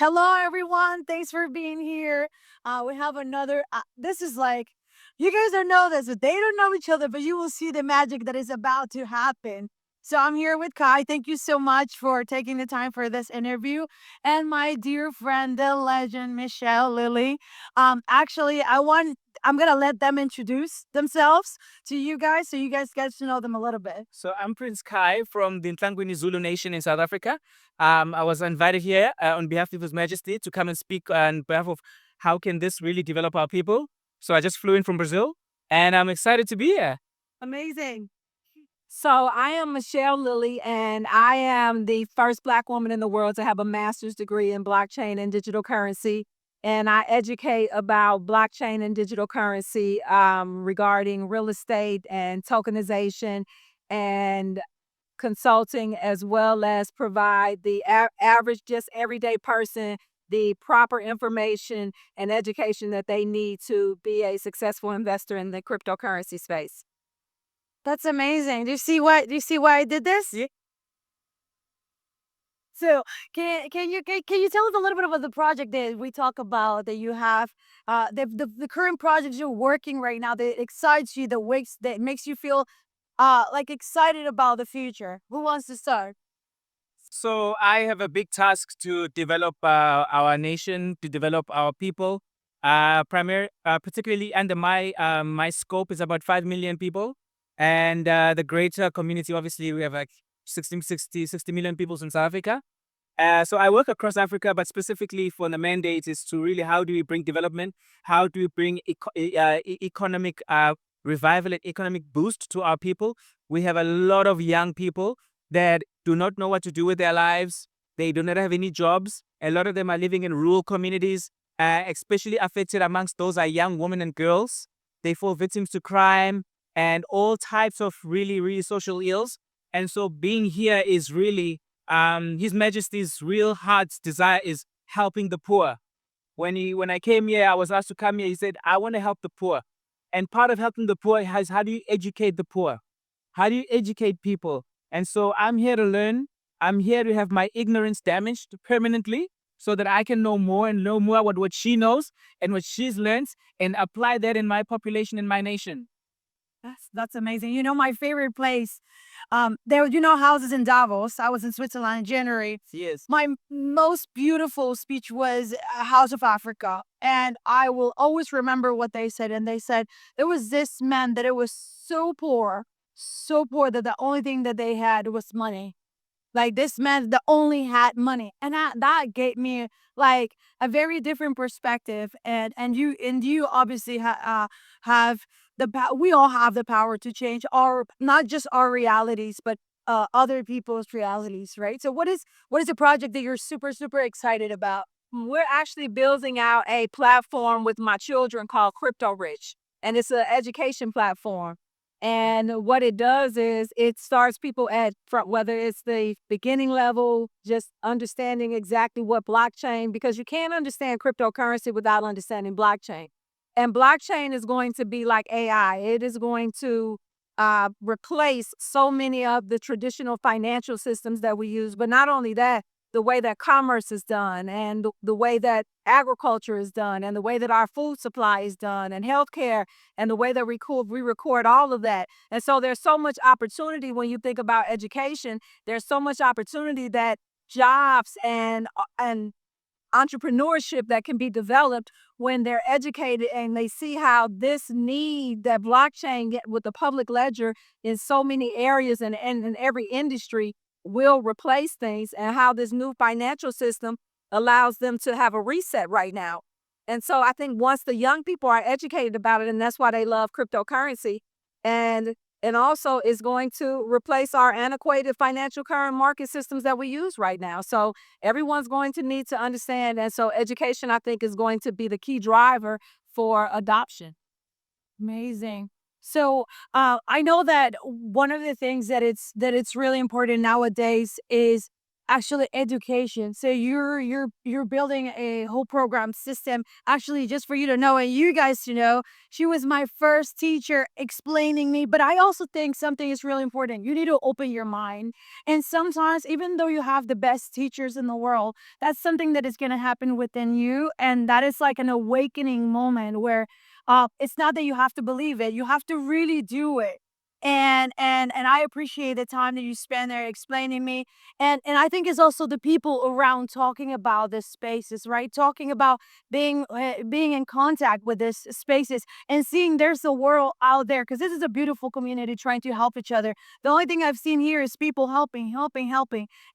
Hello, everyone. Thanks for being here. We have another. This is like, you guys don't know this, but they don't know each other, but you will see the magic that is about to happen. So I'm here with Kai. Thank you so much for taking the time for this interview, and my dear friend, the legend Michelle Lilly. Actually, I'm gonna let them introduce themselves to you guys, so you guys get to know them a little bit. So I'm Prince Kai from the Intlanguini Zulu Nation in South Africa. I was invited here on behalf of His Majesty to come and speak on behalf of how can this really develop our people. So I just flew in from Brazil, and I'm excited to be here. Amazing. So I am Michelle Lilly, and I am the first Black woman in the world to have a master's degree in blockchain and digital currency. And I educate about blockchain and digital currency regarding real estate and tokenization and consulting, as well as provide the average, just everyday person the proper information and education that they need to be a successful investor in the cryptocurrency space. That's amazing. Do you see why I did this? Yeah. So can you tell us a little bit about the project that we talk about that you have, the current projects you're working right now that excites you, that makes you feel like excited about the future. Who wants to start? So I have a big task to develop our nation, to develop our people. Particularly under my scope is about 5 million people, and the greater community. Obviously, we have like 60 million people in South Africa. So I work across Africa, but specifically for the mandate is to really how do we bring development, how do we bring economic revival and economic boost to our people. We have a lot of young people that do not know what to do with their lives. They do not have any jobs. A lot of them are living in rural communities, especially affected amongst those are young women and girls. They fall victims to crime and all types of really, really social ills. And so being here is really His Majesty's real heart's desire is helping the poor. When I came here, I was asked to come here. He said, "I want to help the poor," and part of helping the poor is how do you educate the poor? How do you educate people? And so I'm here to learn. I'm here to have my ignorance damaged permanently, so that I can know more and know more about what she knows and what she's learned and apply that in my population in my nation. That's amazing. You know, my favorite place, there, houses in Davos. I was in Switzerland in January. Yes. My most beautiful speech was a House of Africa, and I will always remember what they said. And they said there was this man that it was so poor that the only thing that they had was money. Like this man that only had money, and that gave me like a very different perspective. And you obviously have we all have the power to change our, not just our realities, but other people's realities, right? So what is a project that you're super excited about? We're actually building out a platform with my children called Crypto Rich, and it's an education platform. And what it does is it starts people at from whether it's the beginning level, just understanding exactly what blockchain, because you can't understand cryptocurrency without understanding blockchain. And blockchain is going to be like AI. It is going to replace so many of the traditional financial systems that we use. But not only that, the way that commerce is done, and the way that agriculture is done, and the way that our food supply is done, and healthcare, and the way that we record all of that. And so there's so much opportunity when you think about education. There's so much opportunity that jobs and entrepreneurship that can be developed when they're educated and they see how this need that blockchain get with the public ledger in so many areas and in every industry will replace things, and how this new financial system allows them to have a reset right now. And so I think once the young people are educated about it, and that's why they love cryptocurrency, and and also is going to replace our antiquated financial current market systems that we use right now. So everyone's going to need to understand. And so education, I think, is going to be the key driver for adoption. Amazing. So I know that one of the things that it's really important nowadays is actually education. So you're building a whole program system actually just for you to know and you guys to know. She was my first teacher explaining me, but I also think something is really important. You need to open your mind. And sometimes even though you have the best teachers in the world, that's something that is going to happen within you, and that is like an awakening moment where it's not that you have to believe it, you have to really do it. And I appreciate the time that you spend there explaining me. And I think it's also the people around talking about this spaces, right? Talking about being in contact with this spaces and seeing there's a world out there, because this is a beautiful community trying to help each other. The only thing I've seen here is people helping.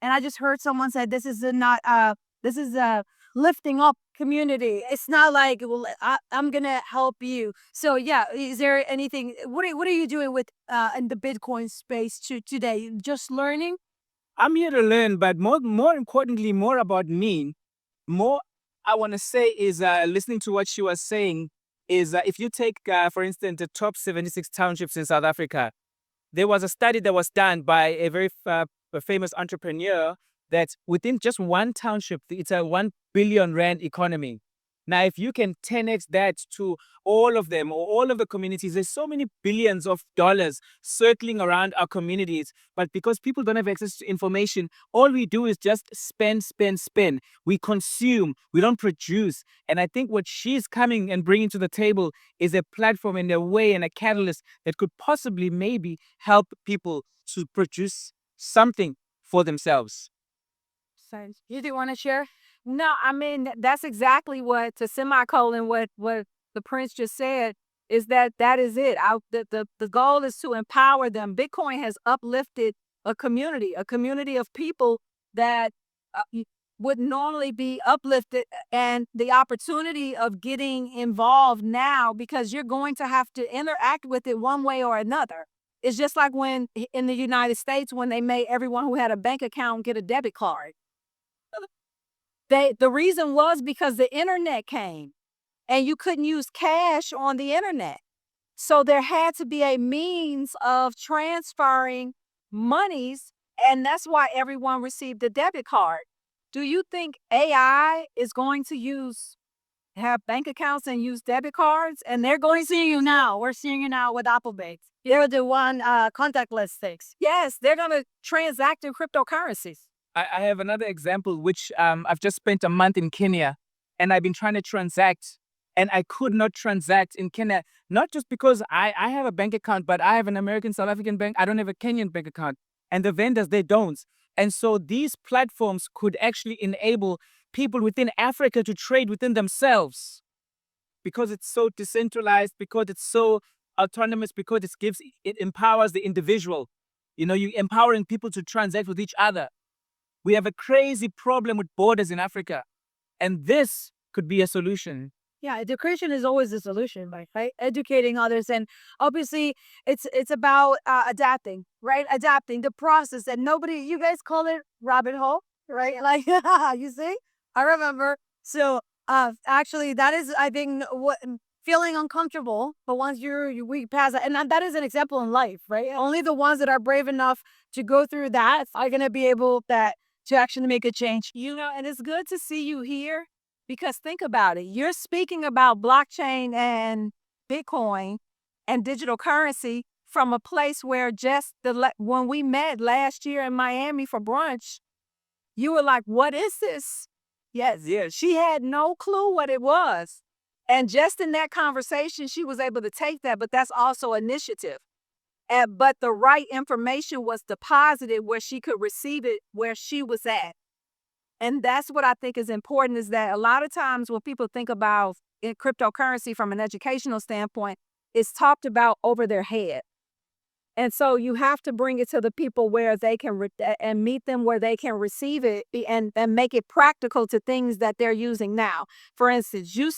And I just heard someone say this is this is a lifting up community. It's not like, well, I'm gonna help you. So yeah, is there anything? What are you doing with in the Bitcoin space today? Just learning. I'm here to learn, but more importantly, more about me. More I want to say is listening to what she was saying is if you take, for instance, the top 76 townships in South Africa, there was a study that was done by a very a famous entrepreneur that within just one township, it's a 1 billion rand economy. Now, if you can 10x that to all of them or all of the communities, there's so many billions of dollars circling around our communities. But because people don't have access to information, all we do is just spend, spend, spend. We consume, we don't produce. And I think what she's coming and bringing to the table is a platform and a way and a catalyst that could possibly maybe help people to produce something for themselves. Sense. You do want to share? No, I mean that's exactly what to semicolon what the prince just said is that is it. The goal is to empower them. Bitcoin has uplifted a community of people that would normally be uplifted, and the opportunity of getting involved now because you're going to have to interact with it one way or another. It's just like when in the United States when they made everyone who had a bank account get a debit card. The reason was because the internet came and you couldn't use cash on the internet. So there had to be a means of transferring monies, and that's why everyone received a debit card. Do you think AI is going to have bank accounts and use debit cards? And they're going to Seeing you now. We're seeing you now with Apple Pay. They're the one contactless things. yes, they're going to transact in cryptocurrencies. I have another example, which I've just spent a month in Kenya and I've been trying to transact and I could not transact in Kenya, not just because I have a bank account, but I have an American South African bank. I don't have a Kenyan bank account. And the vendors, they don't. And so these platforms could actually enable people within Africa to trade within themselves because it's so decentralized, because it's so autonomous, because it empowers the individual. You know, you're empowering people to transact with each other. We have a crazy problem with borders in Africa, and this could be a solution. Yeah, education is always the solution, right? Educating others, and obviously, it's about adapting, right? Adapting the process, and nobody. You guys call it rabbit hole, right? Like you see, I remember. So, actually, that is, I think, what feeling uncomfortable, but once we pass that, and that is an example in life, right? Only the ones that are brave enough to go through that are gonna be able to actually make a change. And it's good to see you here because think about it. You're speaking about blockchain and Bitcoin and digital currency from a place where just when we met last year in Miami for brunch, you were like, "What is this?" Yes. She had no clue what it was. And just in that conversation, she was able to take that, but that's also initiative. But the right information was deposited where she could receive it where she was at. And that's what I think is important is that a lot of times when people think about cryptocurrency from an educational standpoint, it's talked about over their head. And so you have to bring it to the people where they can and meet them where they can receive it and make it practical to things that they're using now. For instance, you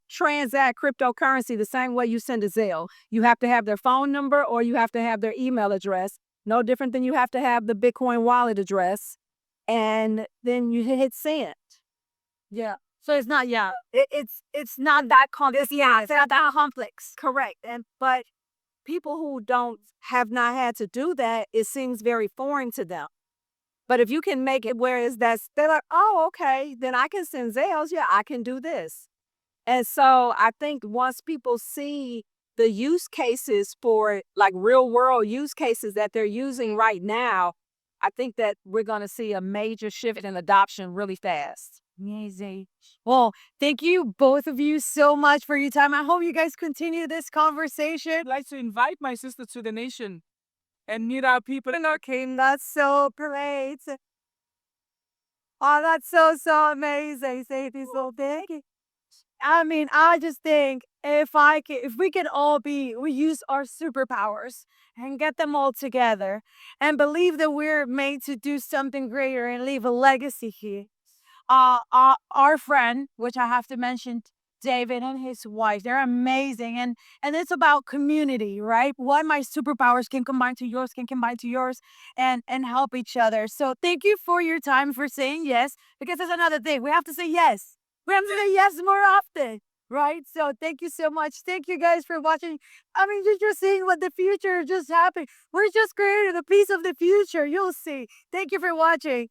transact cryptocurrency the same way you send a Zelle. You have to have their phone number or you have to have their email address. No different than you have to have the Bitcoin wallet address. And then you hit send. Yeah. So it's not, yeah, it's not that complex. Yeah, it's not that complex. Correct. But people who have not had to do that, it seems very foreign to them. But if you can make it where it's that's they're like, oh, okay, then I can send Zales. Yeah, I can do this. And so I think once people see the use cases for like real world use cases that they're using right now, I think that we're going to see a major shift in adoption really fast. Amazing. Well, thank you both of you so much for your time. I hope you guys continue this conversation. I'd like to invite my sister to the nation and meet our people. Okay, that's so great. Oh, that's so amazing. Say this so big. I mean, I just think if we can all we use our superpowers and get them all together and believe that we're made to do something greater and leave a legacy here. Our friend, which I have to mention, David and his wife, they're amazing, and it's about community, right? What my superpowers can combine to yours can combine to yours, and help each other. So thank you for your time, for saying yes, because that's another thing. We have to say yes. We have to say yes more often. Right? So thank you so much. Thank you guys for watching. I mean, you're just seeing what the future just happened. We're just creating a piece of the future. You'll see. Thank you for watching.